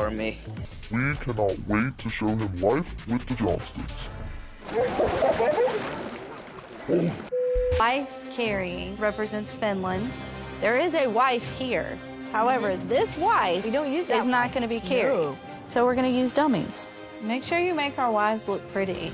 for me. We cannot wait to show him life with the Johnsons. Wife Carrie represents Finland. There is a wife here. However, this wife we don't use that is not going to be Carrie. No. So we're going to use dummies. Make sure you make our wives look pretty.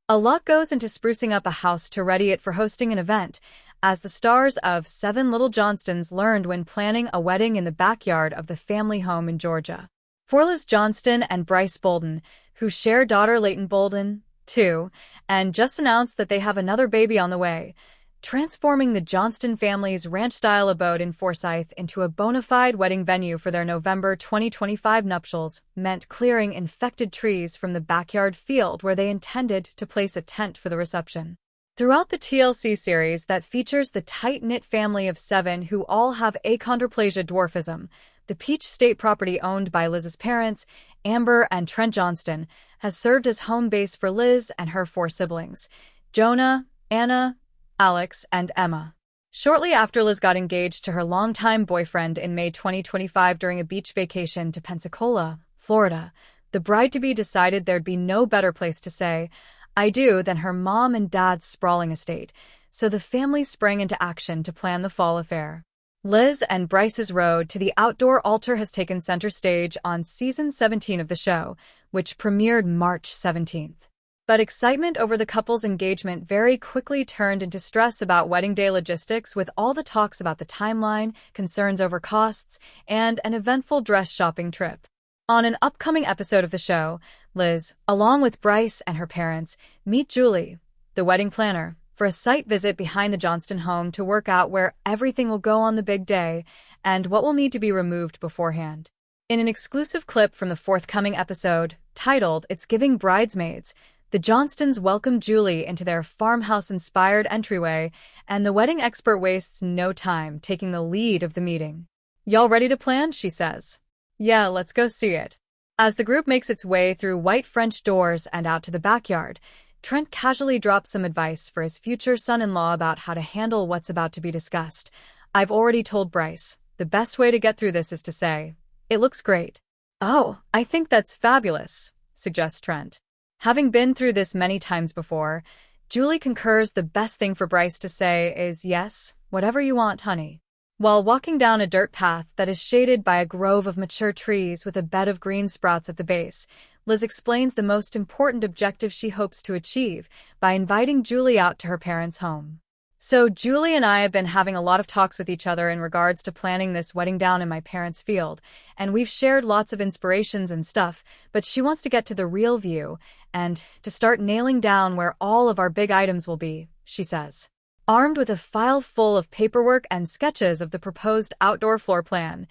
A lot goes into sprucing up a house to ready it for hosting an event, as the stars of 7 Little Johnstons learned when planning a wedding in the backyard of the family home in Georgia. For Liz Johnston and Brice Bolden, who share daughter Leighton Bolden, too, and just announced that they have another baby on the way, transforming the Johnston family's ranch-style abode in Forsyth into a bona fide wedding venue for their November 2025 nuptials meant clearing infected trees from the backyard field where they intended to place a tent for the reception. Throughout the TLC series that features the tight-knit family of 7 who all have achondroplasia dwarfism, the Peach State property owned by Liz's parents, Amber and Trent Johnston, has served as home base for Liz and her 4 siblings, Jonah, Anna, Alex, and Emma. Shortly after Liz got engaged to her longtime boyfriend in May 2025 during a beach vacation to Pensacola, Florida, the bride-to-be decided there'd be no better place to say, "I do," than her mom and dad's sprawling estate, so the family sprang into action to plan the fall affair. Liz and Brice's road to the outdoor altar has taken center stage on season 17 of the show, which premiered March 17th. But excitement over the couple's engagement very quickly turned into stress about wedding day logistics, with all the talks about the timeline, concerns over costs, and an eventful dress shopping trip. On an upcoming episode of the show, Liz, along with Brice and her parents, meet Julie, the wedding planner, for a site visit behind the Johnston home to work out where everything will go on the big day and what will need to be removed beforehand. In an exclusive clip from the forthcoming episode, titled "It's Giving Bridesmaids," the Johnstons welcome Julie into their farmhouse-inspired entryway, and the wedding expert wastes no time taking the lead of the meeting. "Y'all ready to plan?" she says. "Yeah, let's go see it." As the group makes its way through white French doors and out to the backyard, Trent casually drops some advice for his future son-in-law about how to handle what's about to be discussed. "I've already told Brice. The best way to get through this is to say, 'It looks great.'" "Oh, I think that's fabulous," suggests Trent. Having been through this many times before, Julie concurs the best thing for Brice to say is, "Yes, whatever you want, honey." While walking down a dirt path that is shaded by a grove of mature trees with a bed of green sprouts at the base, Liz explains the most important objective she hopes to achieve by inviting Julie out to her parents' home. "So Julie and I have been having a lot of talks with each other in regards to planning this wedding down in my parents' field, and we've shared lots of inspirations and stuff, but she wants to get to the real view and to start nailing down where all of our big items will be," she says. Armed with a file full of paperwork and sketches of the proposed outdoor floor plan,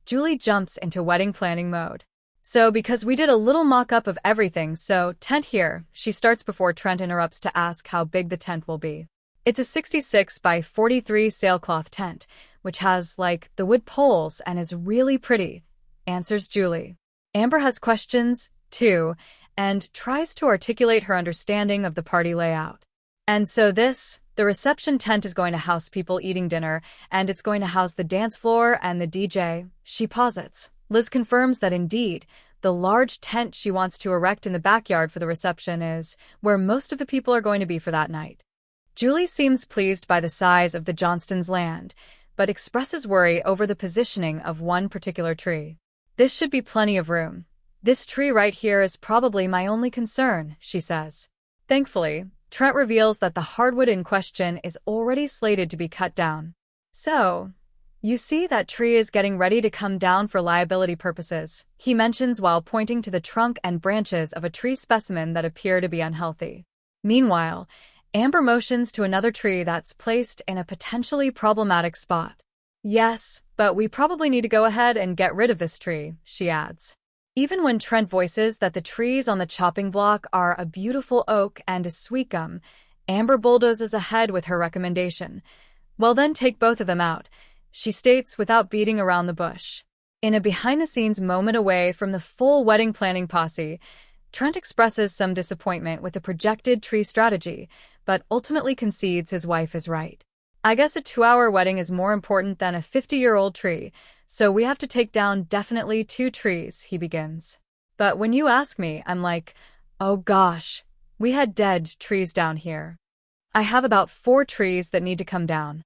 Julie jumps into wedding planning mode. "So because we did a little mock-up of everything, so tent here," she starts before Trent interrupts to ask how big the tent will be. "It's a 66 by 43 sailcloth tent, which has, like, the wood poles and is really pretty," answers Julie. Amber has questions, too, and tries to articulate her understanding of the party layout. "And so the reception tent is going to house people eating dinner, and it's going to house the dance floor and the DJ," she posits. Liz confirms that indeed, the large tent she wants to erect in the backyard for the reception is where most of the people are going to be for that night. Julie seems pleased by the size of the Johnstons' land, but expresses worry over the positioning of one particular tree. "This should be plenty of room. This tree right here is probably my only concern," she says. Thankfully, Trent reveals that the hardwood in question is already slated to be cut down. "So, you see, that tree is getting ready to come down for liability purposes," he mentions while pointing to the trunk and branches of a tree specimen that appear to be unhealthy. Meanwhile, Amber motions to another tree that's placed in a potentially problematic spot. "Yes, but we probably need to go ahead and get rid of this tree," she adds. Even when Trent voices that the trees on the chopping block are a beautiful oak and a sweet gum, Amber bulldozes ahead with her recommendation. "Well then, take both of them out," she states without beating around the bush. In a behind-the-scenes moment away from the full wedding planning posse, Trent expresses some disappointment with the projected tree strategy, but ultimately concedes his wife is right. I guess a 2-hour wedding is more important than a 50-year-old tree, so we have to take down definitely 2 trees, he begins. But when you ask me, I'm like, oh gosh, we had dead trees down here. I have about 4 trees that need to come down.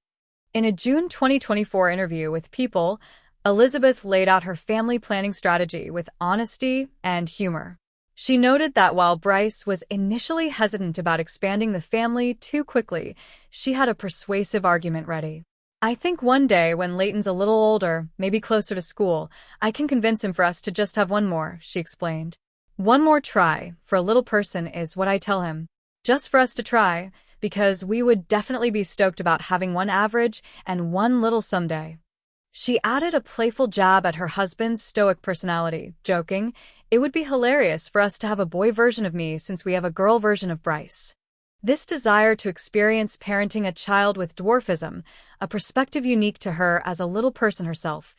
In a June 2024 interview with People, Elizabeth laid out her family planning strategy with honesty and humor. She noted that while Brice was initially hesitant about expanding the family too quickly, she had a persuasive argument ready. I think one day when Leighton's a little older, maybe closer to school, I can convince him for us to just have one more, she explained. One more try for a little person is what I tell him. Just for us to try, because we would definitely be stoked about having one average and one little someday. She added a playful jab at her husband's stoic personality, joking, "It would be hilarious for us to have a boy version of me since we have a girl version of Brice." This desire to experience parenting a child with dwarfism, a perspective unique to her as a little person herself,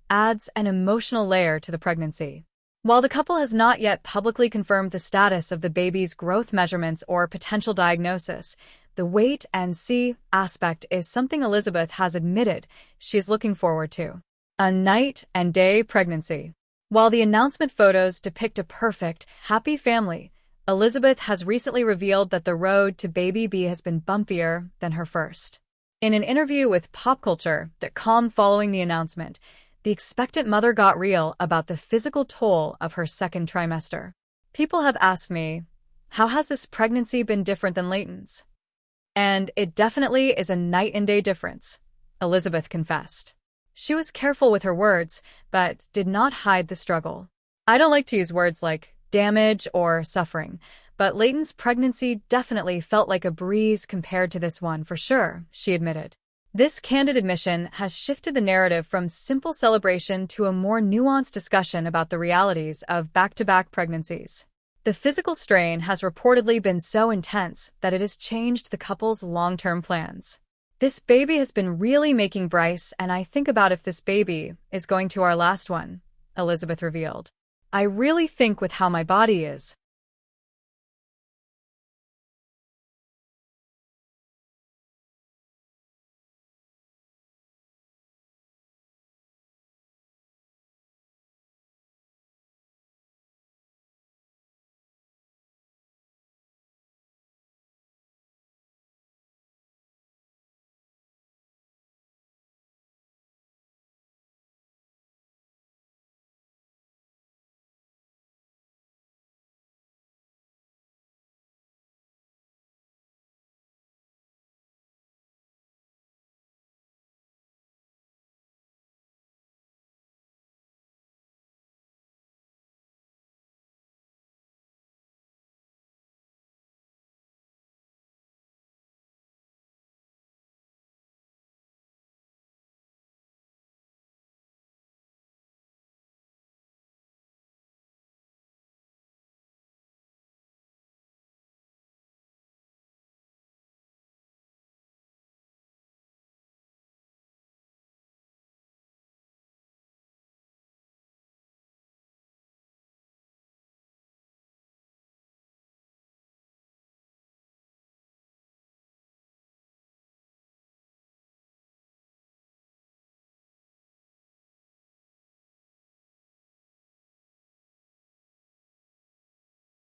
adds an emotional layer to the pregnancy. While the couple has not yet publicly confirmed the status of the baby's growth measurements or potential diagnosis, the wait and see aspect is something Elizabeth has admitted she's looking forward to. A night and day pregnancy. While the announcement photos depict a perfect, happy family, Elizabeth has recently revealed that the road to baby B has been bumpier than her first. In an interview with Pop Culture.com following the announcement, the expectant mother got real about the physical toll of her second trimester. People have asked me, how has this pregnancy been different than Leighton's? And it definitely is a night and day difference, Elizabeth confessed. She was careful with her words, but did not hide the struggle. I don't like to use words like damage or suffering, but Leighton's pregnancy definitely felt like a breeze compared to this one for sure, she admitted. This candid admission has shifted the narrative from simple celebration to a more nuanced discussion about the realities of back-to-back pregnancies. The physical strain has reportedly been so intense that it has changed the couple's long-term plans. This baby has been really making Brice, and I think about if this baby is going to our last one, Elizabeth revealed. I really think with how my body is,